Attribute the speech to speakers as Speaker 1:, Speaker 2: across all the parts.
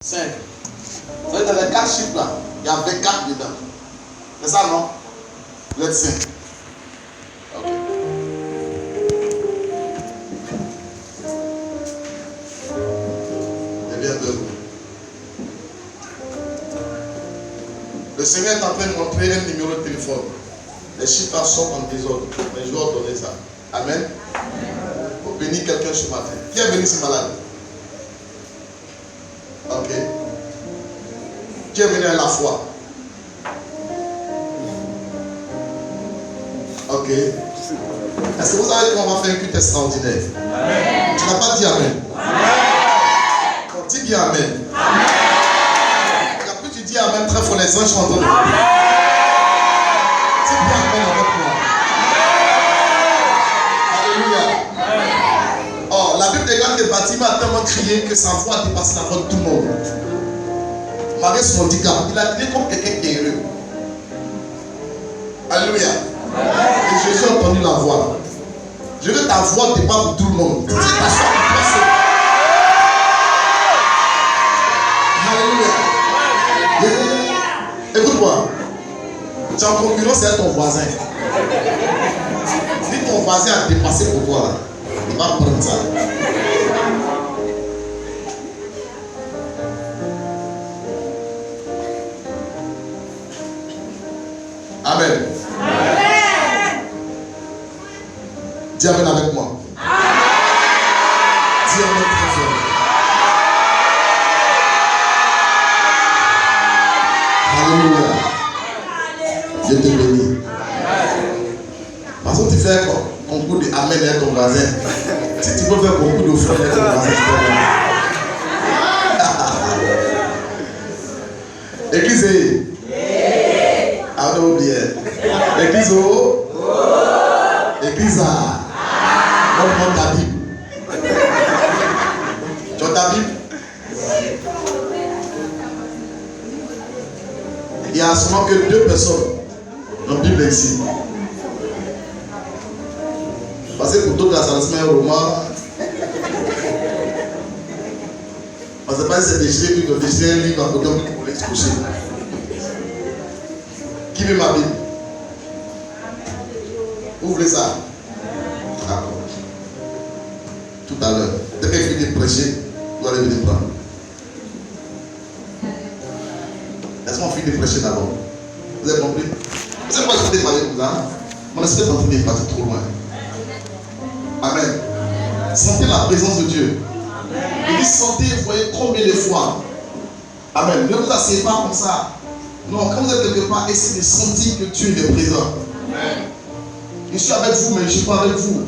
Speaker 1: 5. Vous voyez, dans les 4 chiffres là, il y a 24 dedans. C'est ça, non? Vous êtes 5. Ok. C'est bien de vous. Le Seigneur est en train de montrer un numéro de téléphone. Les chiffres sortent en désordre. Mais je vais ordonner ça. Amen. Pour bénir quelqu'un ce matin. Qui est venu ici malade? Ok. Qui est venu à la foi? Ok. Est-ce que vous savez qu'on va faire un culte extraordinaire? Amen. Tu n'as pas dit Amen. Amen. Donc, dis bien Amen. Amen. Et puis tu dis Amen très fort, les anges sont en train de dire. Dis bien Amen avec moi. Alléluia. Oh, la Bible déclare que le bâtiment a tellement crié que sa voix a dépassé la voix de tout le monde. Malgré son handicap, il a crié comme quelqu'un qui est heureux. Alléluia. Et Jésus a entendu la voix. Je veux ta voix dépasse tout le monde. Tu t'assois pour passer. Alléluia. Écoute-moi. Tu es en concurrence avec ton voisin. Si ton voisin a dépassé pour toi, il va prendre ça. Amen. Amen. Dis Amen avec moi. Amen. Dis Amen très fort. Alléluia. Dieu te bénit. Parce que tu fais un concours de Amen avec ton voisin. Si tu peux faire un concours d'offrande avec ton voisin, tu peux faire. Église. Ah, on a oublié. Église O. Église A. On prend ta Bible. Tu as ta Bible? Il y a seulement que 2 personnes dans la Bible ici. Parce que pour d'autres, ça se met un roman. Parce que c'est déchiré, puis on déchire un livre à côté pour l'exposer. Qui veut ma Bible? Ouvrez ça. D'accord. Tout à l'heure. Dès qu'il finit de prêcher, vous allez venir prendre. Laisse-moi finir de prêcher d'abord. Vous avez compris? Vous savez pas que je vais parler comme ça? Mon esprit est en train de partir trop loin. Amen. Sentez la présence de Dieu. Il dit sentez, voyez combien de fois. Amen. Ne vous asseyez pas comme ça. Non, quand vous êtes quelque part, essayez de sentir que Dieu est présent. Amen. Je suis avec vous, mais je ne suis pas avec vous.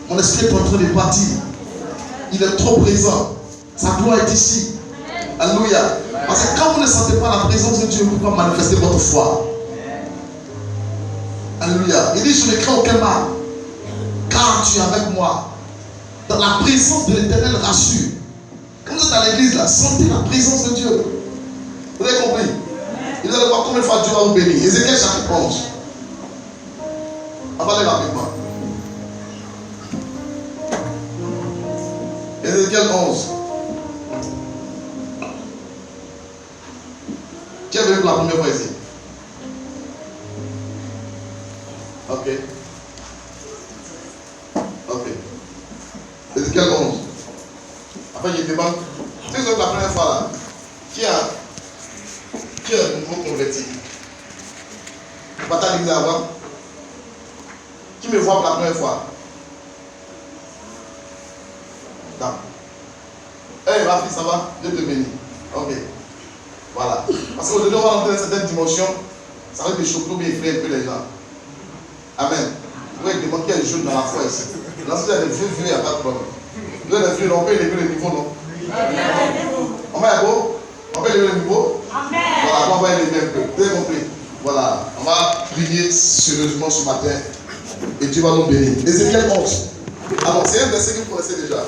Speaker 1: Mon esprit est en train de partir. Il est trop présent. Sa gloire est ici. Alléluia. Parce que quand vous ne sentez pas la présence de Dieu, vous ne pouvez pas manifester votre foi. Alléluia. Il dit, je ne crains aucun mal, car tu es avec moi. Dans la présence de l'Éternel, rassure. Quand vous êtes à l'église, là, sentez la présence de Dieu. Vous avez compris? Il allez voir combien de fois Dieu va vous bénir. Ézéchiel chapitre 11. On va aller rapidement. Ézéchiel 11. Qui est venu pour la première fois ici? Ok. Ok. Ézéchiel 11. Après, il demande. Tu sais, la première fois là, qui est un nouveau converti? Pas ta l'église avant? Qui me voit pour la première fois? D'accord. Hey, ma fille, ça va? Dieu te bénit. Ok. Voilà. Parce qu'aujourd'hui, on va rentrer dans certaines dimensions. Ça va être choquer ou bien effrayer un peu les gens. Amen. Vous voyez, il y a des jeunes dans la foi ici. Là, si vous avez des vieux, il n'y a pas de problème. Vous avez des vieux, on peut élever le niveau, non? On va beau? On peut élever le niveau? Voilà, on va élever un peu. Vous avez compris? Voilà. On va prier sérieusement ce matin. Et Dieu va nous bénir. Ézéchiel 11. Alors, c'est un verset que vous connaissez déjà.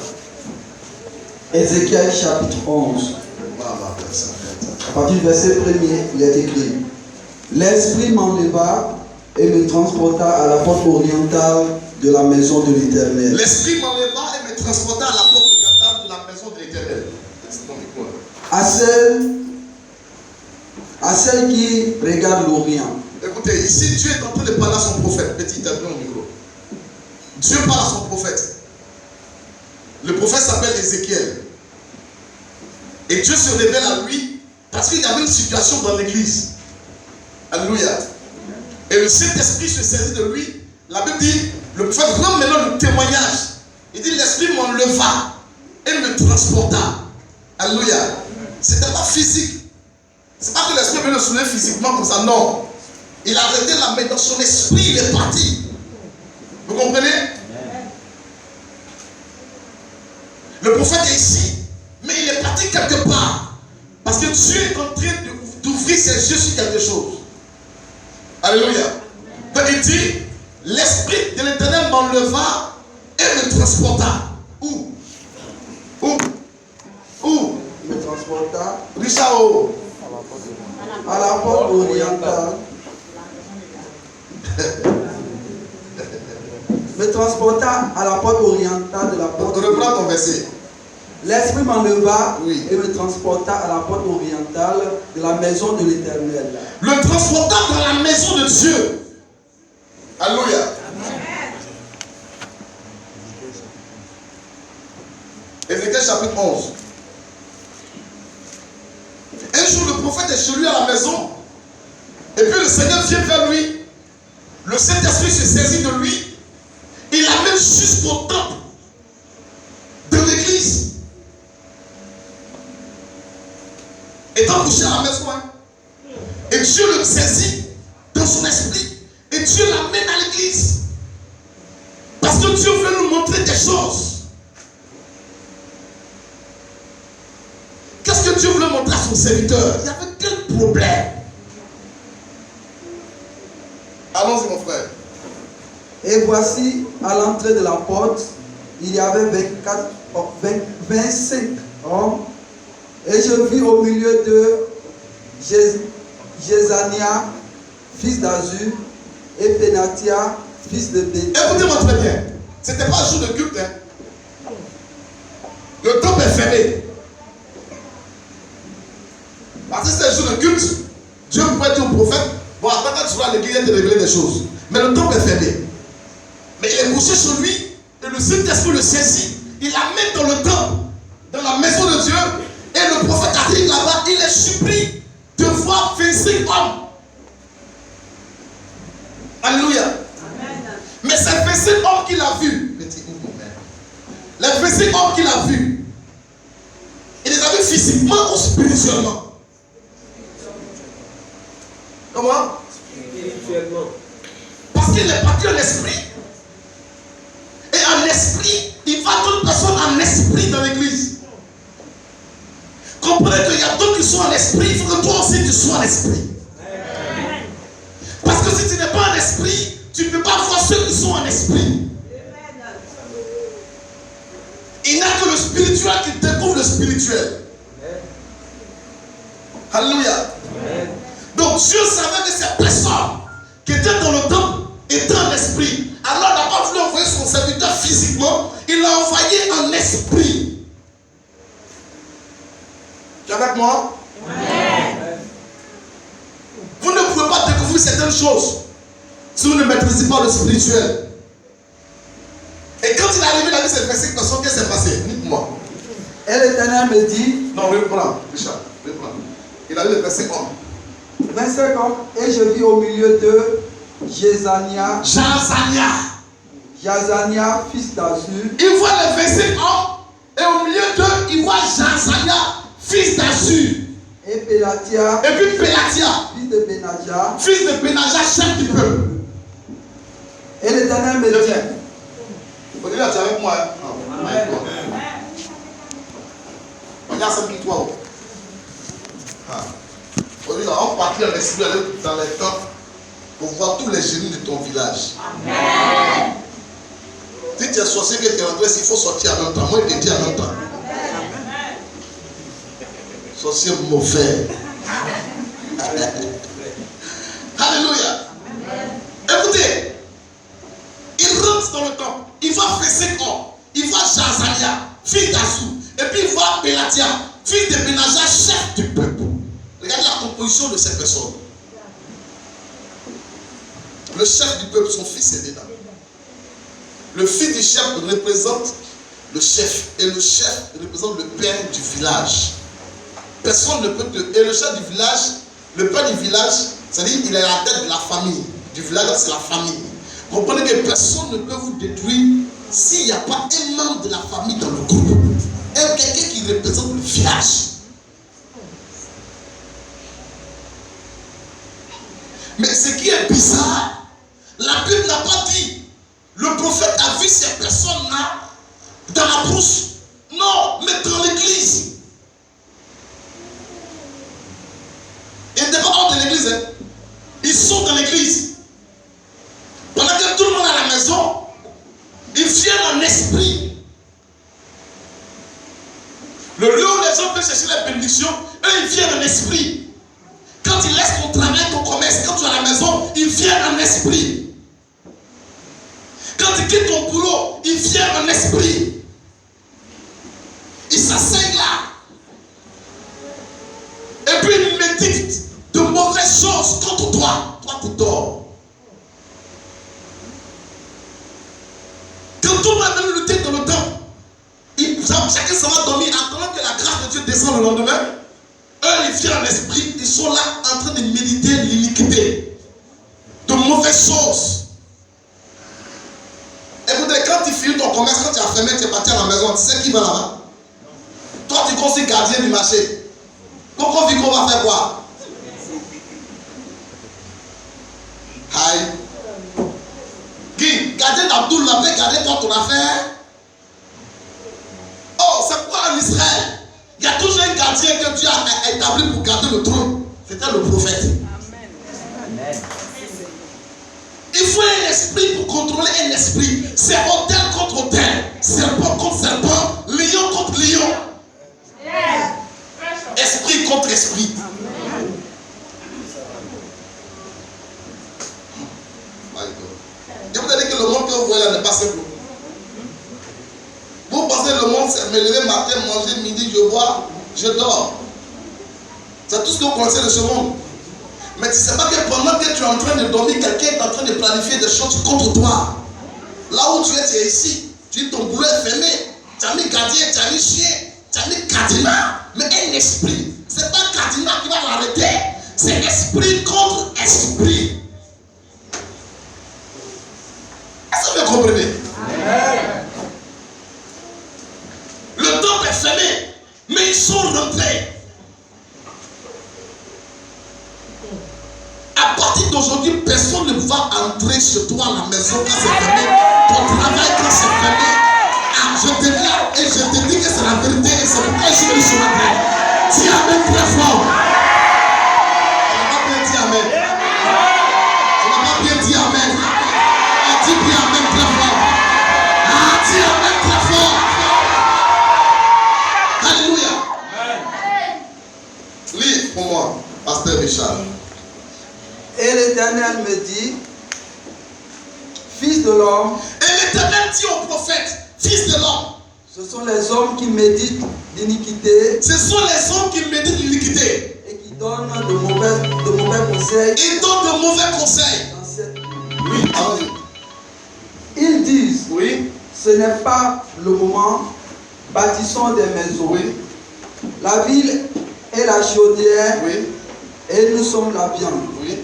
Speaker 2: Ézéchiel chapitre 11. À partir du verset 1er, il est écrit: L'Esprit m'enleva et me transporta à la porte orientale de la maison de l'Éternel.
Speaker 1: L'Esprit m'enleva et me transporta à la porte orientale de la maison de l'Éternel.
Speaker 2: à celle qui regarde l'Orient.
Speaker 1: Écoutez, ici Dieu est en train de parler à son prophète. Petit, t'as au micro. Dieu parle à son prophète. Le prophète s'appelle Ézéchiel. Et Dieu se révèle à lui parce qu'il y avait une situation dans l'église. Alléluia. Et le Saint-Esprit se saisit de lui. La Bible dit, le prophète rend maintenant le témoignage. Il dit, l'Esprit m'enleva et me transporta. Alléluia. C'était pas physique. C'est pas que l'Esprit venait le soulever physiquement comme ça, non. Il a arrêté la main dans son esprit, il est parti. Vous comprenez? Le prophète est ici, mais il est parti quelque part. Parce que Dieu est en train d'ouvrir ses yeux sur quelque chose. Alléluia. Donc il dit, l'Esprit de l'Éternel m'enleva et me transporta. Où?
Speaker 2: Me transporta
Speaker 1: Richard.
Speaker 2: à la porte orientale. Me transporta à la porte orientale de la porte.
Speaker 1: Reprends ton verset.
Speaker 2: L'Esprit m'enleva
Speaker 1: Oui.
Speaker 2: et me transporta à la porte orientale de la maison de l'Éternel.
Speaker 1: Le transporta dans la maison de Dieu. Alléluia. Ézéchiel chapitre 11. Un jour, le prophète est chez lui à la maison. Et puis le Seigneur vient vers lui. Le Saint-Esprit se saisit de lui. Il l'amène jusqu'au temple de l'église. Étant couché à la maison. Et Dieu le saisit dans son esprit. Et Dieu l'amène à l'église. Parce que Dieu veut nous montrer des choses. Qu'est-ce que Dieu voulait montrer à son serviteur? Il y avait quel problème? Allons-y mon frère.
Speaker 2: Et voici, à l'entrée de la porte, il y avait 25 hommes. Et je vis au milieu de Jézania, fils d'Azur, et Pénatia, fils de Bé.
Speaker 1: Écoutez-moi très bien. Ce n'était pas un jour de culte. Hein. Le temple est fermé. Parce que c'est un jour de culte. Dieu pourrait dire au prophète, bon, attends quand tu vas à l'église, il te révéler des choses. Mais le temple est fermé. Mais il est couché sur lui, et le Saint-Esprit le saisit. Il l'amène dans le temple, dans la maison de Dieu. Et le prophète arrive là-bas, il est surpris de voir 25 hommes. Alléluia. Amen. Mais c'est 25 hommes qu'il a vus. Les 25 hommes qu'il a vus, il les a vus physiquement ou spirituellement? Comment? Spirituellement. Parce qu'il est parti en esprit. Et en esprit, il va d'autres personnes en esprit dans l'église. Comprenez qu'il y a d'autres qui sont en esprit, il faut que toi aussi tu sois en esprit. Parce que si tu n'es pas en esprit, tu ne peux pas voir ceux qui sont en esprit. Il n'y a que le spirituel qui découvre le spirituel. Alléluia. Donc Dieu savait que ces personnes qui étaient dans le temple étaient en esprit. Alors il n'a pas voulu envoyer son serviteur physiquement, il l'a envoyé en esprit. Tu es avec moi? Ouais. Vous ne pouvez pas découvrir certaines choses si vous ne maîtrisez pas le spirituel. Et quand il est arrivé, il a vu ces 25 personnes, qu'est-ce qui s'est passé? Dites-moi.
Speaker 2: Et l'Éternel me dit,
Speaker 1: non, reprends, Richard, reprends. Il a vu les 25 hommes.
Speaker 2: 25 hommes, et je vis au milieu de Jézania, fils d'Azur.
Speaker 1: Il voit les 25 hommes, et au milieu d'eux, il voit Jazania, fils d'Azur.
Speaker 2: Et Pélatia,
Speaker 1: et puis Pélatia,
Speaker 2: fils de Benaja,
Speaker 1: chef du peuple.
Speaker 2: Et l'Éternel me dit,
Speaker 1: tu es avec moi. Regarde ça qui toi. Aujourd'hui, on partit en esprit dans les camps pour voir tous les génies de ton village. Amen. Si tu es sorcier que tu es rentré, il faut sortir en même temps. Moi, je te dis en même temps. Sorcier mauvais. Alléluia. Écoutez, il rentre dans le temple. Il voit 25 hommes. Il voit Jazania, fils d'Azur. Et puis il voit Pélatia, fils de Benaja, chef du peuple. Regardez la composition de ces personnes. Le chef du peuple, son fils est dedans. Le fils du chef représente le chef. Et le chef représente le père du village. Personne ne peut te... Et le chef du village, le père du village, c'est-à-dire il est à la tête de la famille. Du village, c'est la famille. Vous comprenez que personne ne peut vous détruire s'il n'y a pas un membre de la famille dans le groupe. Quelqu'un qui représente le village. Mais ce qui est bizarre, la Bible n'a pas dit le prophète a vu ces personnes-là dans la brousse. Non, mais dans l'église. Ils ne dépendent pas de l'église. Hein. Ils sont dans l'église. Pendant que tout le monde est à la maison, ils viennent en esprit. Le lieu où les gens peuvent chercher la bénédiction, eux ils viennent en esprit. Quand ils laissent ton travail, ton commerce, quand tu es à la maison, ils viennent en esprit. Quand tu quittes ton boulot, ils viennent en esprit. Ils s'asseyent là. Et puis ils méditent de mauvaises choses contre toi. Toi, tu dors. Quand tout le monde va lutter dans le temps, chacun s'en va dormir, attendant que la grâce de Dieu descende le lendemain. Eux, ils viennent en esprit, ils sont là en train de méditer l'iniquité, de mauvaises choses. Écoutez, quand tu finis ton commerce, quand tu as fermé, tu es parti à la maison, tu sais qui va là-bas? Toi, tu construis gardien du marché. Pourquoi Vico va faire quoi? Aïe. Guy, gardien d'Abdoul là, garder toi ton affaire. Oh, c'est quoi en Israël? Il y a toujours un gardien que Dieu a établi pour garder le trône. C'était le prophète. Amen. Il faut un esprit pour contrôler un esprit. C'est autel contre autel, serpent contre serpent, lion contre lion. Esprit contre esprit. Je vous ai dit que le monde que vous voyez là n'est pas simple. Vous pensez que le monde, c'est me lever matin, manger, midi, je bois, je dors. C'est tout ce que vous pensez de ce monde. Mais tu ne sais pas que pendant que tu es en train de dormir, quelqu'un est en train de planifier des choses contre toi. Là où tu es ici. Tu dis ton boulot est fermé. Tu as mis gardien, tu as mis chien, tu as mis cadenas. Mais un esprit. Ce n'est pas cadenas qui va l'arrêter. C'est esprit contre esprit. Est-ce que vous comprenez? Le temple est fermé, mais ils sont rentrés. À partir d'aujourd'hui, personne ne va entrer chez toi à la maison quand c'est fermé. Ton travail quand c'est fermé. Ah, je te dis et je te dis que c'est la vérité et c'est pourquoi je suis venu ce matin. Dis amen très fort. Tu n'as pas bien dit amen. Tu n'as pas bien dit amen. Ah, dis bien amen très fort. Ah, dis amen très fort. Alléluia. Lis pour moi, Pasteur Richard.
Speaker 2: Et l'Éternel me dit, fils de l'homme. Et
Speaker 1: l'Éternel dit au prophète, fils de l'homme.
Speaker 2: Ce sont les hommes qui méditent l'iniquité.
Speaker 1: Ce sont les hommes qui méditent l'iniquité.
Speaker 2: Et qui donnent de mauvais conseils.
Speaker 1: Ils donnent de mauvais conseils. Oui, allons-y.
Speaker 2: Ils disent,
Speaker 1: oui,
Speaker 2: ce n'est pas le moment, bâtissons des maisons.
Speaker 1: Oui.
Speaker 2: La ville est la chaudière.
Speaker 1: Oui.
Speaker 2: Et nous sommes la viande.
Speaker 1: Oui.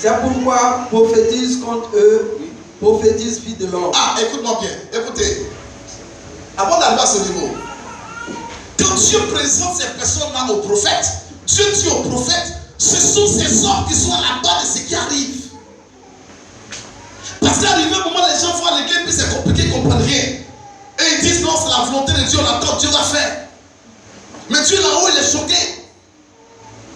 Speaker 2: C'est pourquoi prophétise contre eux, oui. Prophétise fille de l'homme.
Speaker 1: Ah, écoute-moi bien, écoutez. Avant d'arriver à ce niveau, quand Dieu présente ces personnes-là au prophète, Dieu dit au prophète, ce sont ces hommes qui sont à la base de ce qui arrive. Parce qu'arrivé un moment, les gens vont à l'église, puis c'est compliqué, ils ne comprennent rien. Et ils disent non, c'est la volonté de Dieu, on attend, Dieu va faire. Mais Dieu là-haut, il est choqué.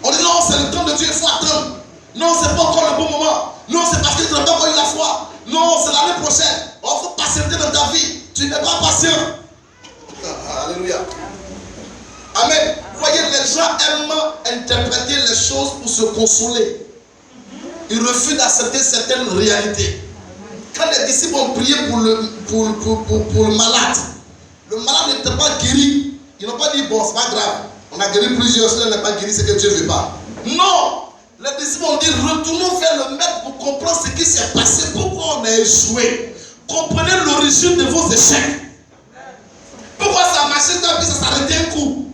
Speaker 1: On dit non, c'est le temps de Dieu, il faut attendre. Non, c'est pas encore le bon moment. Non, c'est parce que tu n'as pas encore eu la foi. Non, c'est l'année prochaine. Il faut patienter dans ta vie. Tu n'es pas patient. Alléluia. Amen. Voyez, les gens aiment interpréter les choses pour se consoler. Ils refusent d'accepter certaines réalités. Quand les disciples ont prié pour le malade n'était pas guéri. Ils n'ont pas dit bon, c'est pas grave. On a guéri plusieurs, cela n'est pas guéri, c'est que Dieu ne veut pas. Non! Les disciples ont dit, retournons vers le maître pour comprendre ce qui s'est passé, pourquoi on a échoué. Comprenez l'origine de vos échecs. Pourquoi ça a marché, puis ça s'arrêtait un coup?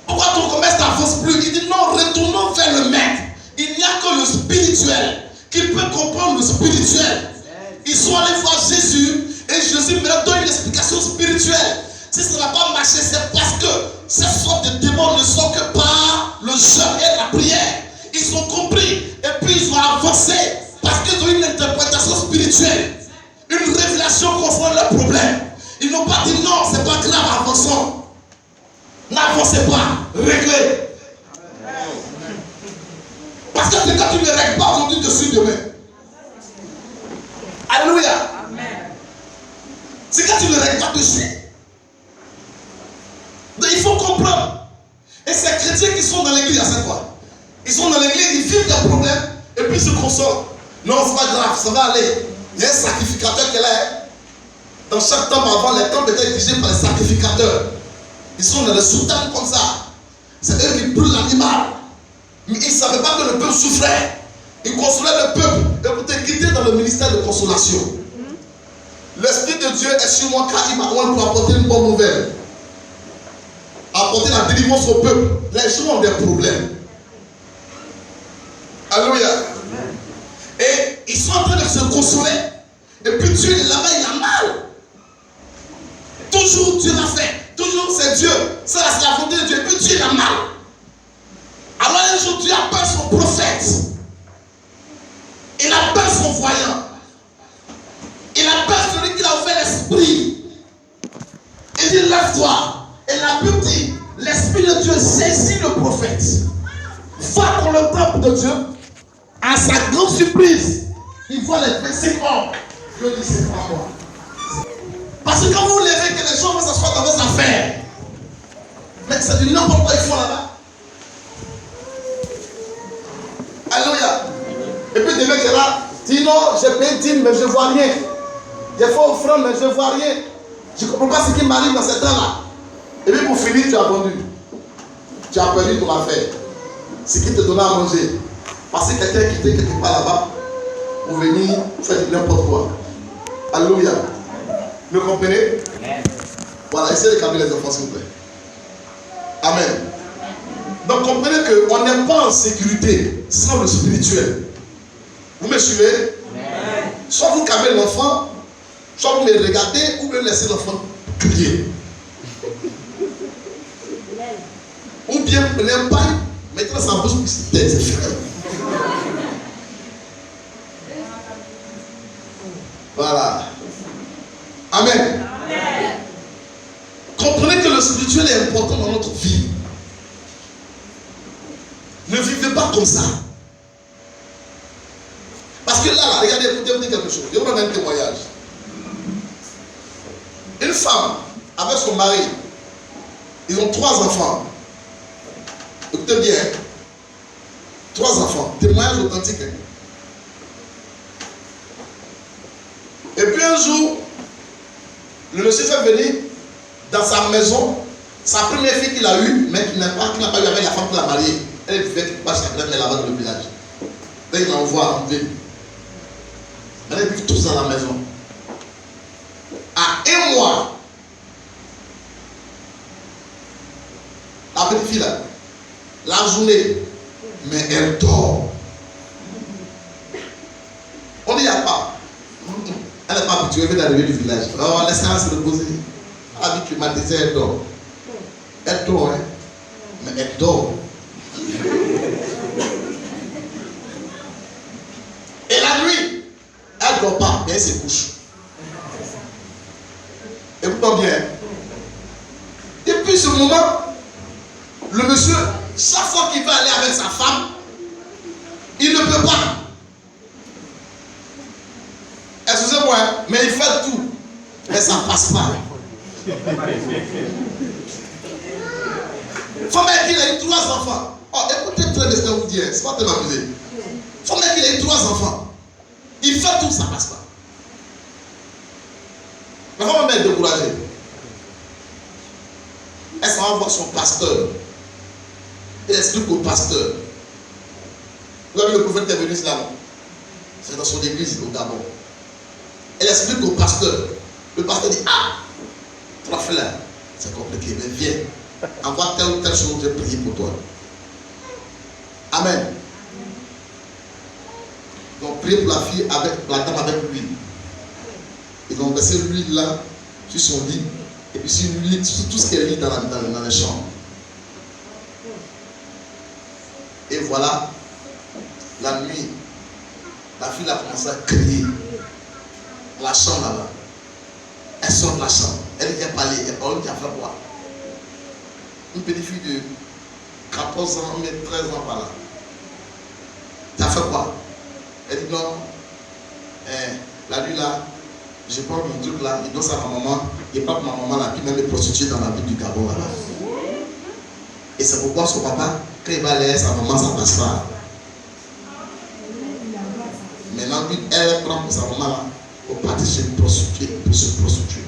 Speaker 1: Pourquoi ton commerce n'avance plus? Il dit non, retournons vers le maître. Il n'y a que le spirituel qui peut comprendre le spirituel. Ils sont allés voir Jésus et Jésus me donne une explication spirituelle. Si ça n'a pas marché, c'est parce que ces sortes de démons ne sont que par le jeûne et la prière. Ils ont compris et puis ils ont avancé parce qu'ils ont une interprétation spirituelle, une révélation concernant leur problème. Ils n'ont pas dit non, c'est pas grave, avançons. N'avancez pas, réglez. Parce que c'est quand tu ne règles pas aujourd'hui, tu suis demain. Alléluia. C'est quand tu ne règles pas, tu suis. Donc il faut comprendre. Et ces chrétiens qui sont dans l'église à cette fois, ils sont dans l'église, ils vivent des problèmes et puis ils se consolent. Non, c'est pas grave, ça va aller. Il y a un sacrificateur qui est là. Dans chaque temple avant, les temples étaient dirigés par les sacrificateurs. Ils sont dans les soutanes comme ça. C'est eux qui brûlent l'animal. Mais ils ne savaient pas que le peuple souffrait. Ils consolaient le peuple. Écoutez, quittez dans le ministère de consolation. L'Esprit de Dieu est sur moi car il m'a oint pour apporter une bonne nouvelle. Apporter la délivrance au peuple. Les gens ont des problèmes. Alléluia. Et ils sont en train de se consoler. Et puis Dieu est là-bas, il a mal. Toujours Dieu l'a fait. Toujours c'est Dieu. C'est la volonté de Dieu. Et puis Dieu a mal. Alors un jour Dieu appelle son prophète. Il appelle son voyant. Il appelle celui qui a ouvert l'esprit. Il dit lève-toi. Et la Bible dit l'esprit de Dieu saisit le prophète. Va dans le temple de Dieu. À sa grande surprise, il voit les 25 hommes. Dieu dit c'est pas moi. Parce que quand vous levez que les gens vont s'asseoir dans vos affaires, mais c'est du n'importe quoi ils font là-bas. Alléluia. Et puis des mecs sont là, disent non, j'ai payé 10 mais je ne vois rien. J'ai fait offrande mais je ne vois rien. Je ne comprends pas ce qui m'arrive dans ce temps-là. Et puis pour finir, tu as vendu. Tu as perdu ton affaire. Ce qui te donnait à manger. Parce que quelqu'un qui était quelque part là-bas pour venir faire n'importe quoi. Alléluia. Vous comprenez? Voilà, essayez de calmer les enfants s'il vous plaît. Amen. Donc comprenez qu'on n'est pas en sécurité sans le spirituel. Vous me suivez? Soit vous calmez l'enfant, soit vous me regardez ou vous laissez l'enfant crier. Ou bien vous prenez un pain, mettez dans sa bouche et c'est fini. Voilà. Amen. Comprenez que le spirituel est important dans notre vie. Ne vivez pas comme ça. Parce que là, regardez, écoutez, vous dites quelque chose. Je vous donne un témoignage. Une femme avec son mari, ils ont 3 enfants. Écoutez bien. 3 enfants. Témoignage authentique. Et puis un jour, le monsieur fait venir dans sa maison sa première fille qu'il a eue, mais qu'il n'a pas eu avec la femme qu'il a mariée. Elle vivait quelque part sa grand-mère là-bas dans le village. Donc il l'envoie en ville. Elle vit tous dans la maison. À 1 mois, la petite fille là, la journée, mais elle dort. On dit il n'y a pas. Elle n'est pas habituée, elle vient d'arriver du village. Oh, laisse-la se reposer. Elle a dit climatisée, elle dort. Elle dort, hein. Mais elle dort. Et la nuit, elle ne dort pas, mais elle se couche. Écoutons bien. Depuis ce moment, le monsieur, chaque fois qu'il va aller avec sa femme, il ne peut pas. Excusez-moi, mais il fait tout. Mais ça ne passe pas. Faut même qu'il ait 3 enfants. Oh, écoutez très bien ce que vous dites. C'est pas de m'amuser. Faut même qu'il ait 3 enfants. Il fait tout, ça ne passe pas. Mais faut même être découragé. Elle s'en va voir son pasteur. Elle explique au pasteur. Vous avez vu le prophète qui est venu là, non? C'est dans son église au Gabon. Elle explique au pasteur. Le pasteur dit, ah, toi frère, c'est compliqué, mais viens. Envoie telle ou telle chose, je vais prier pour toi. Amen. Ils ont prié pour la fille avec la dame avec l'huile. Ils ont versé l'huile là sur son lit. Et puis sur l'huile, sur tout ce qu'elle lit dans les chambres. Et voilà, la nuit, la fille a commencé à crier. La chambre là-bas. Elle sort de la chambre. Elle vient parler. Elle parle qui a fait quoi? Une petite fille de 14 ans, mais 13 ans par là. Tu as fait quoi? Elle dit non. La nuit là, je prends mon truc là, il donne ça à ma maman, il parle pour ma maman là, puis même est prostituée dans la ville du Gabon là-bas. Et c'est pourquoi son papa, quand il va aller sa maman, ça passe pas. Maintenant, lui, elle prend pour sa maman là, pour partir chez une prostituée, pour se prostituer.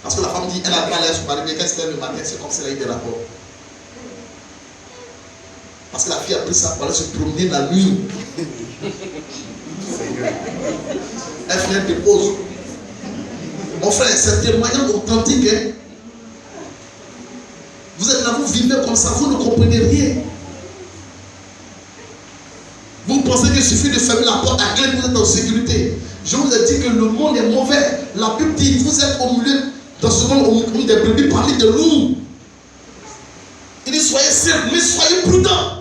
Speaker 1: Parce que la femme dit, elle a pas l'air sur Paris, mais quand c'était le matin, c'est comme si elle a eu des rapports. Parce que la fille a pris ça pour aller se promener la nuit. Elle fait un dépose. Mon frère, c'est témoignage authentique. Hein? Vous êtes là, vous vivez comme ça, vous ne comprenez rien. Vous pensez qu'il suffit de fermer la porte à clé, vous êtes en sécurité. Je vous ai dit que le monde est mauvais. La Bible dit, vous êtes au milieu, dans ce monde, au milieu des brebis parmi de loups. Il dit, soyez simples, mais soyez prudents.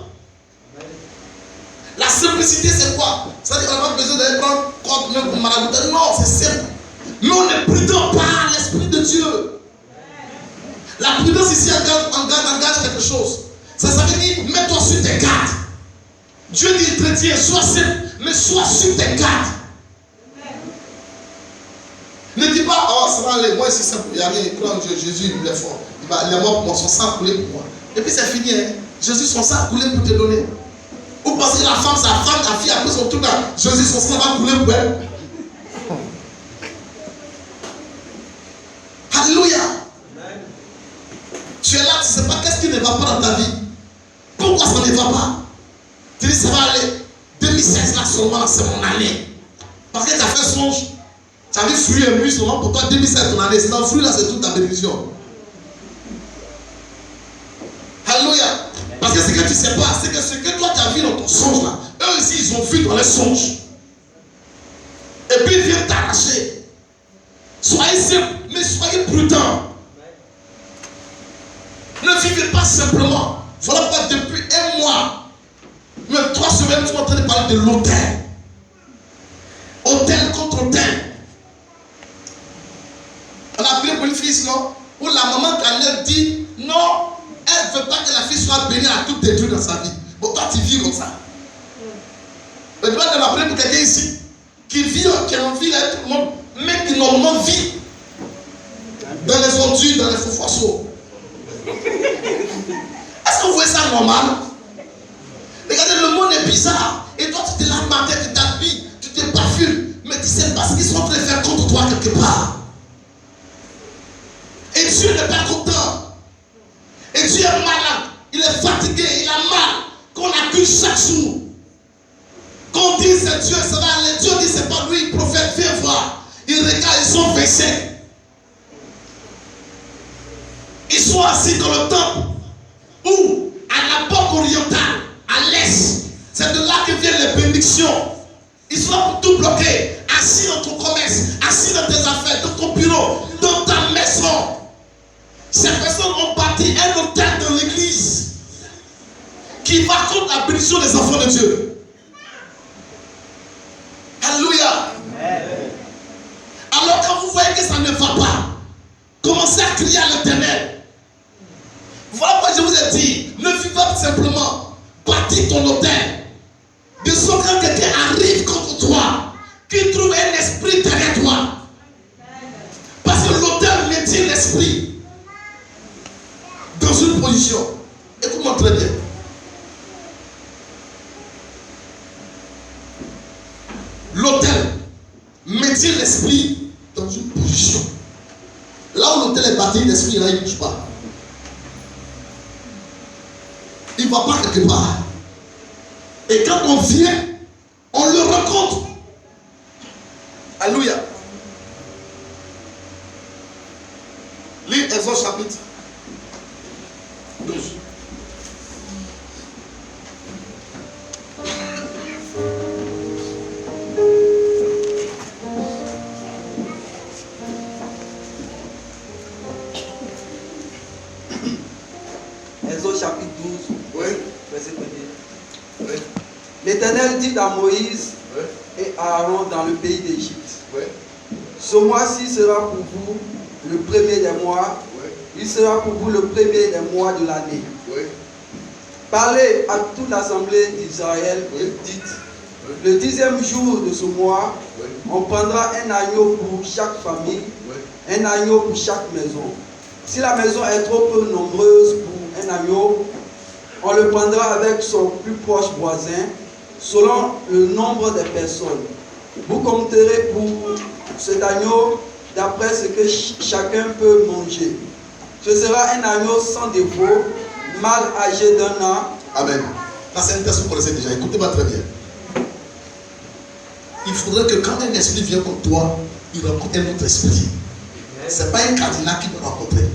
Speaker 1: La simplicité, c'est quoi? C'est-à-dire qu'on n'a pas besoin d'aller prendre compte même pour marabouter. Non, c'est simple. Mais on est prudent par l'Esprit de Dieu. La prudence ici engage quelque chose. Ça veut dire, mets-toi sur tes gardes. Dieu dit, chrétien, sois simple, mais sois sur tes gardes. Ne dis pas, oh, ça va aller, moi c'est simple, il n'y a rien, crois en Dieu, Jésus, il est fort. Il est mort pour moi, son sang a coulé pour moi. Et puis c'est fini, hein. Jésus, son sang a coulé pour te donner. Ou parce que la femme, sa fille a pris son truc là, Jésus, son sang va couler pour elle. Alléluia. Tu es là, tu ne sais pas qu'est-ce qui ne va pas dans ta vie. Pourquoi ça ne va pas? Tu dis, ça va aller. 2016 là seulement, c'est mon année. Parce que tu as fait songe. Tu as vu fruit et mûr seulement pour toi, 2016 ton année. C'est dans le fruit là, c'est toute ta bénédiction. Alléluia. Parce que ce que tu ne sais pas, c'est que ce que toi tu as vu dans ton songe là, eux aussi ils ont vu dans les songes. Et puis ils viennent t'arracher. Soyez simples, mais soyez prudents. Ne vivez pas simplement. Voilà pourquoi depuis un mois, même 3 semaines, nous sommes en train de parler de l'autel. Autel contre autel. On a prié pour une fille, non? Où la maman, quand elle dit non, elle ne veut pas que la fille soit bénie à tout détruire dans sa vie. Bon, toi, tu vis comme ça. Mais tu vas te prier pour quelqu'un ici qui vit, qui a envie d'être tout le monde, mais qui normalement vit dans les ordures, dans les faux foisseaux. Est-ce que vous voyez ça normal? Regardez, le monde est bizarre. Et toi, tu te laves ma tête, tu t'habilles, tu te parfumes. Mais tu sais pas ce qu'ils sont en train de faire contre toi quelque part. Et Dieu n'est pas content. Et Dieu est malade. Il est fatigué, il a mal. Qu'on accuse chaque jour. Qu'on dit c'est Dieu, ça va aller. Dieu dit c'est pas lui, prophète, viens voir. Il regarde, ils sont versés. Ils sont assis dans le temple. Ou à la porte orientale, à l'est. C'est de là que viennent les bénédictions. Ils sont là pour tout bloquer. Assis dans ton commerce, assis dans tes affaires, dans ton bureau, dans ta maison. Ces personnes ont bâti un hôtel dans l'église qui va contre la bénédiction des enfants de Dieu. Alléluia. Alors quand vous voyez que ça ne va pas, commencez à crier à l'Éternel. Voilà pourquoi je vous ai dit, ne vivez pas simplement, bâtis ton hôtel. De sorte que quand quelqu'un arrive contre toi, qu'il trouve un esprit derrière toi. Parce que l'hôtel maintient l'esprit dans une position. Écoute-moi très bien. L'hôtel maintient l'esprit dans une position. Là où l'hôtel est bâti, l'esprit là il ne bouge pas. Il ne va pas quelque part. Et quand on vient, on le rencontre. Alléluia. Lis Exode chapitre 12.
Speaker 2: Exode chapitre 12,
Speaker 1: Oui.
Speaker 2: verset 1er.
Speaker 1: Oui.
Speaker 2: L'Éternel dit à Moïse
Speaker 1: Oui.
Speaker 2: et à Aaron dans le pays d'Égypte,
Speaker 1: Oui.
Speaker 2: ce mois-ci sera pour vous le premier des mois,
Speaker 1: Oui.
Speaker 2: il sera pour vous le premier des mois de l'année.
Speaker 1: Oui.
Speaker 2: Parlez à toute l'assemblée d'Israël et dites, le 10e jour de ce mois,
Speaker 1: Oui.
Speaker 2: on prendra un agneau pour chaque famille,
Speaker 1: Oui.
Speaker 2: un agneau pour chaque maison. Si la maison est trop peu nombreuse pour un agneau, on le prendra avec son plus proche voisin, selon le nombre des personnes. Vous compterez pour cet agneau d'après ce que chacun peut manger. Ce sera un agneau sans défaut, mâle âgé d'1 an.
Speaker 1: Amen. Là, c'est un texte que vous connaissez déjà. Écoutez-moi très bien. Il faudrait que quand un esprit vient comme toi, il rencontre un autre esprit. Ce n'est pas un cardinal qui doit rencontrer.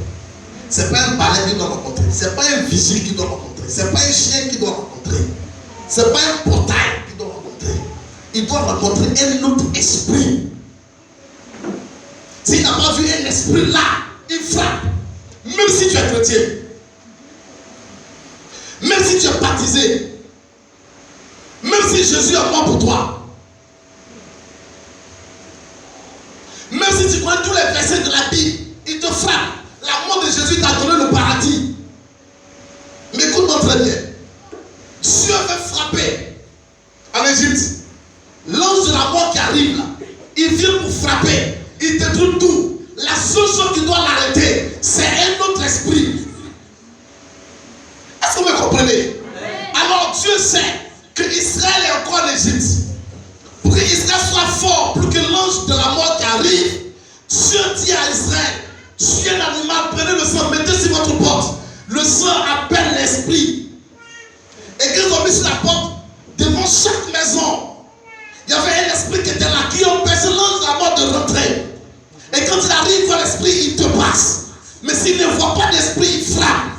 Speaker 1: Ce n'est pas un balai qui doit rencontrer. Ce n'est pas un vigile qui doit rencontrer. Ce n'est pas un chien qui doit rencontrer. Ce n'est pas un portail qui doit rencontrer. Il doit rencontrer un autre esprit. S'il n'a pas vu un esprit là, il frappe. Même si tu es chrétien. Même si tu es baptisé. Même si Jésus est mort pour toi. Même si tu connais tous les versets de la Bible, il te frappe. La mort de Jésus t'a donné le paradis. Mais écoute-moi très bien. Dieu veut frapper en Égypte. L'ange de la mort qui arrive là, il vient pour frapper. Il détruit tout. La seule chose qui doit l'arrêter, c'est un autre esprit. Est-ce que vous me comprenez? Alors Dieu sait que Israël est encore en Égypte. Pour que Israël soit fort, pour que l'ange de la mort qui arrive, Dieu dit à Israël, tuez l'animal, prenez le sang, mettez sur votre porte. Le sang appelle l'esprit. Et quand ils ont mis sur la porte, devant chaque maison, il y avait un esprit qui était là, qui empêchait l'ange de la mort de rentrer. Et quand il arrive voir l'esprit, il te passe. Mais s'il ne voit pas d'esprit, il frappe.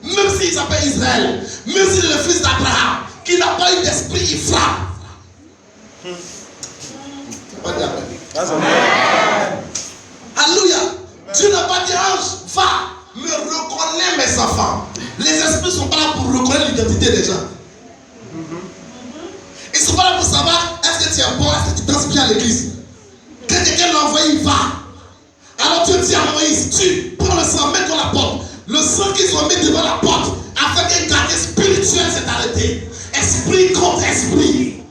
Speaker 1: Même s'il s'appelle Israël, même s'il est le fils d'Abraham, qui n'a pas eu d'esprit, il frappe. Alléluia. Dieu n'a pas dit ange, va, me reconnais mes enfants. Les esprits ne sont pas là pour reconnaître l'identité des gens. Ils ne sont pas là pour savoir est-ce que tu es bon, est-ce que tu danses bien à l'église. Quand quelqu'un l'a envoyé, il va. Alors Dieu dit à Moïse, tu prends le sang, mets dans la porte. Le sang qu'ils ont mis devant la porte, avec un gardien spirituel s'est arrêté. Esprit contre esprit.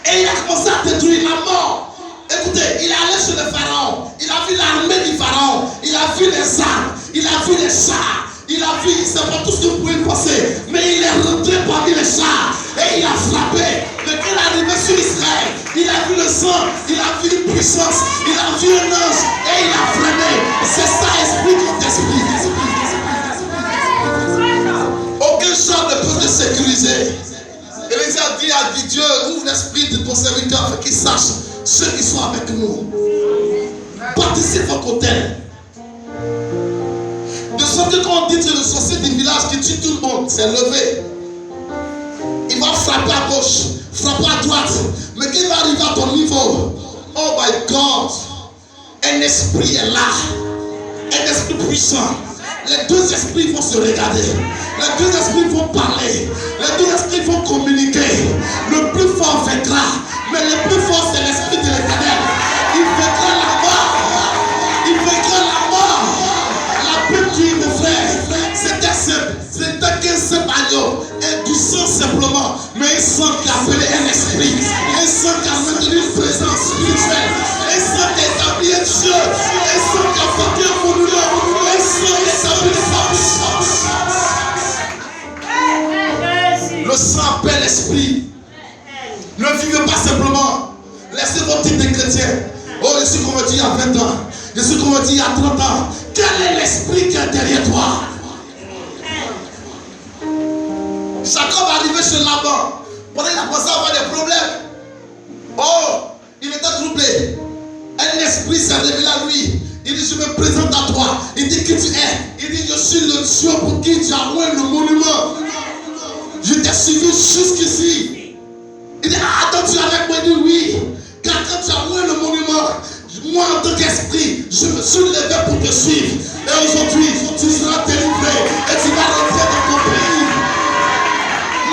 Speaker 1: Et il a commencé à détruire la mort. Écoutez, il est allé chez le pharaon. Il a vu l'armée du pharaon. Il a vu les armes. Il a vu les chars. Il a vu, c'est pas tout ce que vous pouvez penser. Mais il est rentré parmi les chars. Et il a frappé. Mais quand il est arrivé sur Israël, il a vu le sang. Il a vu une puissance. Il a vu un ange. Et il a freiné. C'est ça, esprit contre esprit. Aucun char ne peut te sécuriser. Élisée a dit à Dieu, ouvre l'esprit de ton serviteur afin qu'il sache ceux qui sont avec nous. Bâtissez votre hôtel. De sorte que quand on dit que le sorcier du village qui tue tout le monde s'est levé, il va frapper à gauche, frapper à droite. Mais quand il va arriver à ton niveau, oh my God, un esprit est là, un esprit puissant. Les deux esprits vont se regarder. Les deux esprits vont parler. Les deux esprits vont communiquer. Le plus fort vaincra. Mais le plus fort, c'est l'esprit de l'Éternel. Il vaincra la mort. Il vaincra la mort. La Bible dit, mon frère, c'était simple. C'était qu'un simple agneau. Et du sang simplement. Mais un sang qui a appelé un esprit. Un sang qui a maintenu une présence spirituelle. Un sang qui a établi un Dieu. Un sang qui a porté un monument. Un sang qui a établi une force. Le sang appelle l'esprit. Ne vivez pas simplement. Laissez votre type de chrétien. Oh, je suis converti il y a 20 ans. Je suis converti il y a 30 ans. Quel est l'esprit qui est derrière toi? avant. Pendant qu'il a commencé à avoir des problèmes. Oh, il était troublé. Un esprit s'est révélé à lui. Il dit, je me présente à toi. Il dit, qui tu es? Il dit, je suis le Dieu pour qui tu as loué le monument. Je t'ai suivi jusqu'ici. Il dit, ah, attends, tu es avec moi? Il dit, oui. Car quand tu as loué le monument, moi en tant qu'esprit, je me suis levé pour te suivre. Et aujourd'hui, tu seras délivré. Et tu vas rentrer dans ton pays.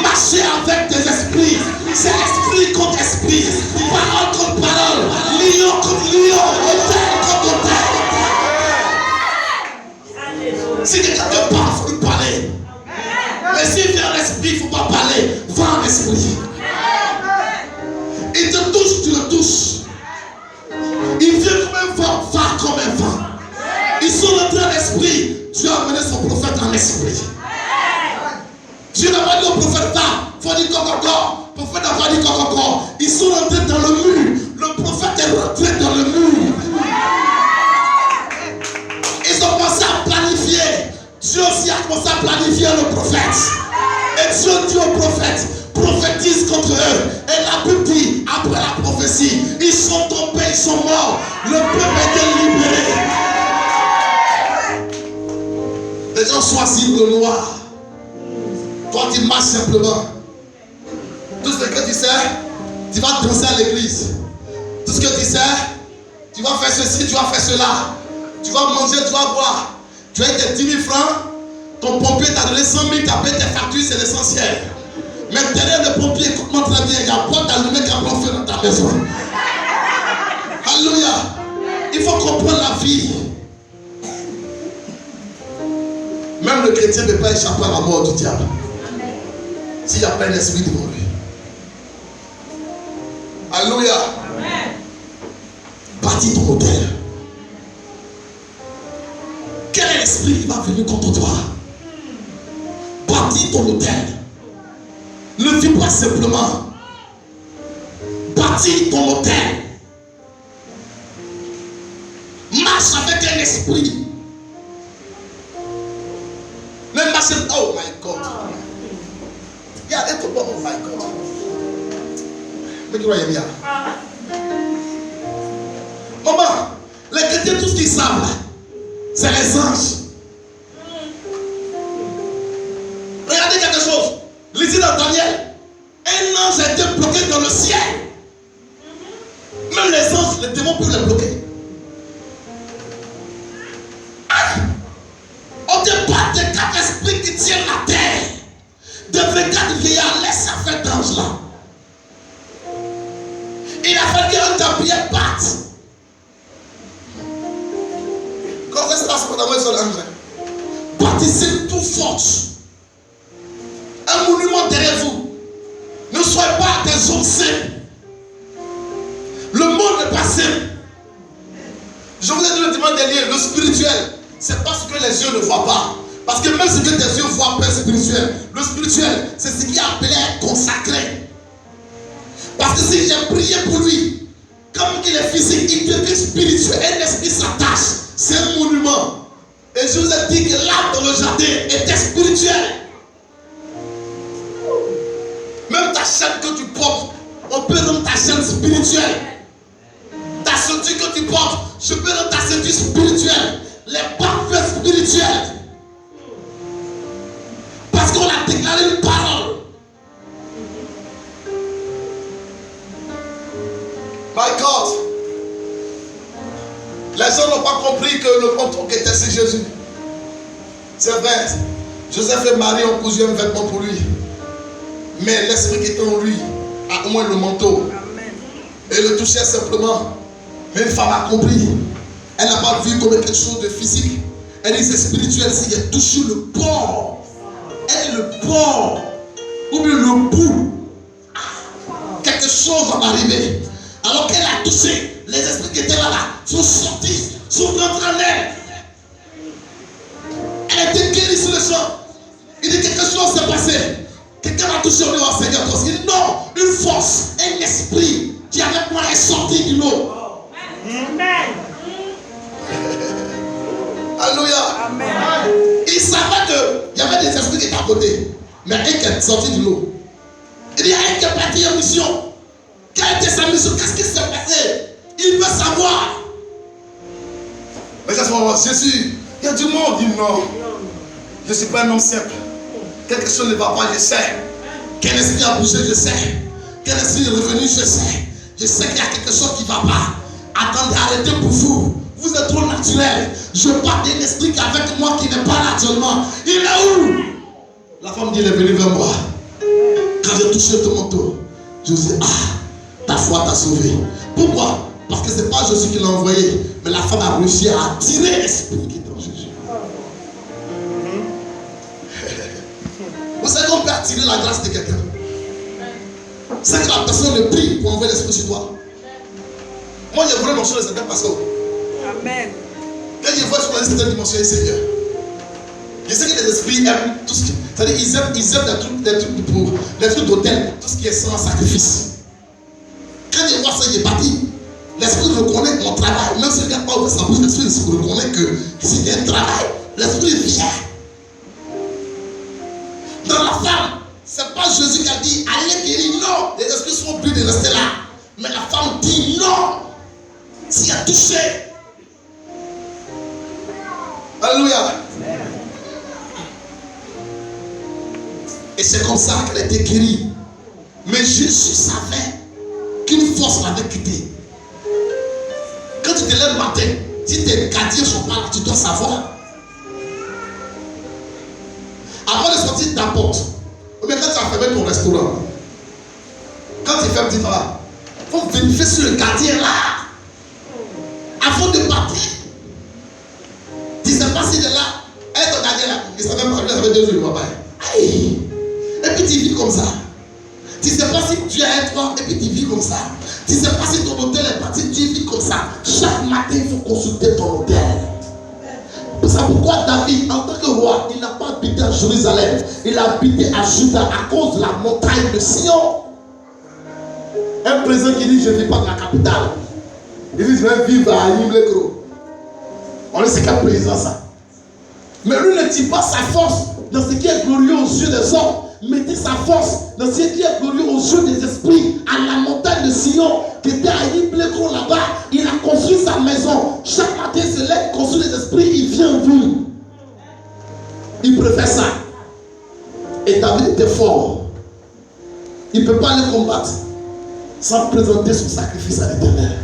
Speaker 1: Marcher avec tes esprits. C'est esprit contre esprit. Parole contre parole. Lion contre lion. Autel contre autel. Si quelqu'un te parle, il faut lui parler. Mais s'il vient en esprit, il ne faut pas parler. Va en esprit. Il te touche, tu le touches. Il vient comme un vent, va comme un vent. Ils sont rentrés en esprit. Dieu a amené son prophète en esprit. Dieu n'a pas dit au prophète, il faut dire encore. Le prophète n'a pas dit encore. Ils sont rentrés dans le mur. Le prophète est rentré dans le mur. Ils ont commencé à planifier. Dieu aussi a commencé à planifier le prophète. Et Dieu dit au prophète, prophétise contre eux. Et la Bible dit, après la prophétie, ils sont tombés, ils sont morts. Le peuple était libéré. Les gens choisissent le noir. Toi, tu marches simplement. Tout ce que tu sais, tu vas danser à l'église. Tout ce que tu sais, tu vas faire ceci, tu vas faire cela. Tu vas manger, tu vas boire. Tu as tes 10 000 francs. Ton pompier t'a donné 100 000, tu as payé tes factures, c'est l'essentiel. Mais derrière le pompier, écoute-moi très bien, il y a un boîte allumée qui a pris feu dans ta maison. Alléluia. Il faut comprendre la vie. Même le chrétien ne peut pas échapper à la mort du diable. S'il n'y a pas un esprit devant lui. Alléluia. Bâtis ton hôtel. Quel est l'esprit qui va venir contre toi? Bâtis ton hôtel. Ne vis pas simplement. Bâtis ton hôtel. Marche avec un esprit. Ne marche pas. Oh my God. Oh my God. Mais tu vois, il y a bien. Maman, les chrétiens, tout ce qu'ils savent là, c'est les anges. Regardez quelque chose. Lisez dans Daniel. Un ange a été bloqué dans le ciel. Même les anges, les démons peuvent les bloquer. On te parle des 4 esprits qui tiennent la terre. De 24 vieillards, laisse ça faire d'ange là. Il a fallu qu'un tablier parte. Quand ça se passe pendant moi, c'est l'ange. Bâtissez tout force. Un monument derrière vous. Ne soyez pas des hommes simples. Le monde n'est pas simple. Je vous ai dit le dimanche dernier, le spirituel, c'est pas ce que les yeux ne voient pas. Parce que même ce que tes yeux voient pas spirituel. Le spirituel, c'est ce qui est appelé à être consacré. Parce que si j'ai prié pour lui, comme il est physique, il devient spirituel. Un esprit s'attache. C'est un monument. Et je vous ai dit que l'arbre dans le jardin était spirituel. Même ta chaîne que tu portes, on peut rendre ta chaîne spirituelle. Ta ceinture que tu portes, je peux rendre ta ceinture spirituelle. Les parfums spirituels. Parce qu'on a déclaré une parole. My God. Les gens n'ont pas compris que le contrôle était sur Jésus. C'est vrai. Joseph et Marie ont cousu un vêtement pour lui. Mais l'esprit qui était en lui a au moins le manteau. Et le touchait simplement. Mais une femme a compris. Elle n'a pas vu comme quelque chose de physique. Elle dit c'est spirituel. S'il a touché le bord. Elle est le bord. Ou bien le bout. Quelque chose va arriver. Alors qu'elle a touché, les esprits qui étaient là sont sortis, sont rentrés en elle. Elle était guérie sur le champ. Il dit quelque chose s'est passé. Quelqu'un m'a touché au niveau du Seigneur. Il dit non, une force, un esprit qui avec moi est sorti du lot. Amen. Alléluia. Amen. Il savait qu'il y avait des esprits qui étaient à côté. Mais un qui est sorti du lot. Il dit, il y a un qui est parti en mission. Quelle était sa mission? Qu'est-ce qui s'est passé? Il veut savoir. Mais à ce moment, Jésus, il y a du monde. Il dit non. Je ne suis pas un homme simple. Quelque chose ne va pas, je sais. Quel esprit a bougé, je sais. Quel esprit est revenu, je sais. Je sais qu'il y a quelque chose qui ne va pas. Attendez, arrêtez pour vous. Vous êtes trop naturel. Je parle d'un esprit qui est avec moi qui n'est pas naturellement. Il est où? La femme dit, il est venu vers moi. Quand j'ai touché ton manteau, je dis, ah, ta foi t'a sauvé. Pourquoi? Parce que ce n'est pas Jésus qui l'a envoyé, mais la femme a réussi à attirer l'esprit qui est en Jésus. Vous savez qu'on peut attirer la grâce de quelqu'un. C'est que la personne le prie pour envoyer l'esprit sur toi. Moi, j'ai vraiment marché dans certaines personnes. Amen. Quand je vois sur certaines dimensions, Seigneur, je sais que les esprits aiment tout ce qui. C'est-à-dire ils aiment des trucs d'hôtel, tout ce qui est sans sacrifice. Quand je vois ça, il est parti. L'esprit reconnaît mon travail. Même si le gars n'a pas ouvert sa bouche, l'esprit reconnaît que c'est un travail. L'esprit est fier. Dans la femme, ce n'est pas Jésus qui a dit allez guérir. Non, les esprits sont obligés de rester là. Mais la femme dit non. S'il a touché. Alléluia. Et c'est comme ça qu'elle a été guérie. Mais Jésus savait qu'une force l'avait quittée. Quand tu te lèves le matin, si tes quartiers sont pas là, tu dois savoir. Avant de sortir de ta porte, ou bien quand tu as fermé ton restaurant, quand tu fermes, tu vas. Il faut vérifier sur le quartier là. Avant de partir. Tu ne sais pas s'il est là. Et ton gardien là, il ne savait pas, ça fait 2 jours, il ne voit pas. Aïe. Et puis tu vis comme ça. Tu ne sais pas si tu as un toit, et puis tu vis comme ça. Tu ne sais pas si ton hôtel est parti, tu vis comme ça. Chaque matin, il faut consulter ton hôtel. C'est pourquoi David, en tant que roi, il n'a pas habité à Jérusalem. Il a habité à Juda à cause de la montagne de Sion. Un président qui dit je ne vis pas dans la capitale. Il dit je vais vivre à Nimblekro. On dit c'est quel président ça? Mais lui ne tire pas sa force dans ce qui est glorieux aux yeux des hommes. Mettez sa force dans ce qui est glorieux aux yeux des esprits, à la montagne de Sion, qui était à Nimblekro là-bas. Il a construit sa maison. Chaque matin, il se lève, construit les esprits, il vient en ville. Il préfère ça. Et David était fort. Il ne peut pas aller combattre sans présenter son sacrifice à l'Éternel.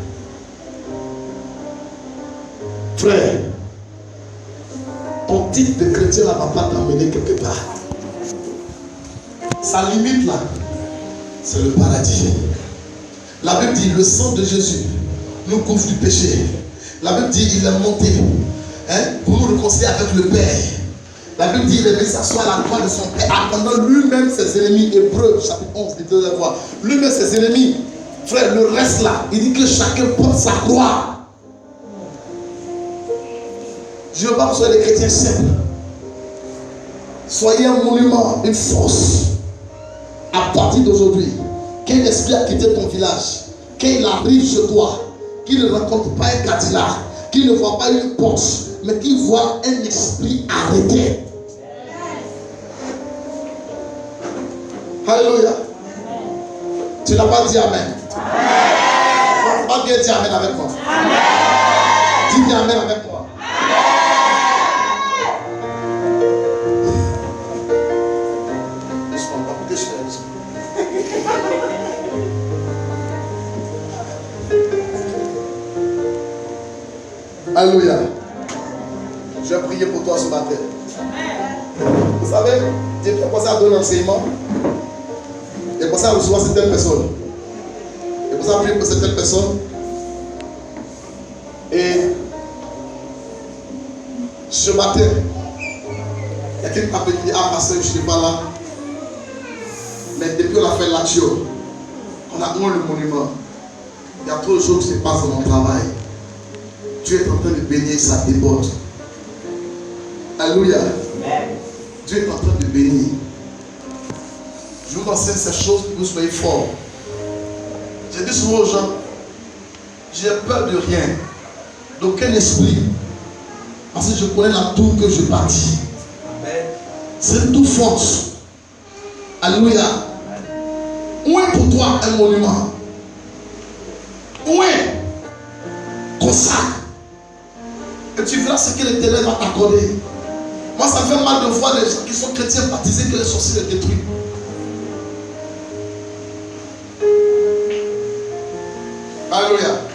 Speaker 1: Frère, ton titre de chrétien là ne va pas t'amener quelque part. Sa limite là, c'est le paradis. La Bible dit le sang de Jésus nous couvre du péché. La Bible dit il est monté pour nous réconcilier avec le Père. La Bible dit il est venu s'asseoir à la croix de son Père, attendant lui-même ses ennemis. Hébreux chapitre 11, dit de la voix. Lui-même ses ennemis. Frère, le reste là, il dit que chacun porte sa croix. Je veux pas que vous soyez des chrétiens simples. Soyez un monument, une force. À partir d'aujourd'hui, qu'un esprit a quitté ton village, qu'il arrive chez toi, qu'il ne rencontre pas un Cadillac, qu'il ne voit pas une Porsche, mais qu'il voit un esprit arrêté. Alléluia. Tu n'as pas dit Amen. Tu n'as pas bien dit Amen avec moi. Dis bien Amen avec moi. Alléluia. Je vais prier pour toi ce matin. Vous savez, Dieu a commencé à donner un enseignement. Il a commencé à recevoir certaines personnes. Il a commencé à prier pour certaines personnes. Et ce matin, il y a quelqu'un qui dit ah, pasteur, je ne suis pas là. Mais depuis qu'on a fait l'action, on a ouvert le monument. Il y a trop de choses qui se passent dans mon travail. Dieu est en train de bénir, ça déborde. Alléluia. Dieu est en train de bénir. Je vous enseigne ces choses pour que vous soyez forts. J'ai dit souvent aux gens, j'ai peur de rien, d'aucun esprit, parce que je connais la tour que je bâtis. C'est une tour forte. Alléluia. pour toi un monument. Oui. Consacre. Et tu verras ce que l'Éternel va t'accorder. Moi, ça me fait mal de voir des gens qui sont chrétiens baptisés que les sorciers les détruisent. Alléluia.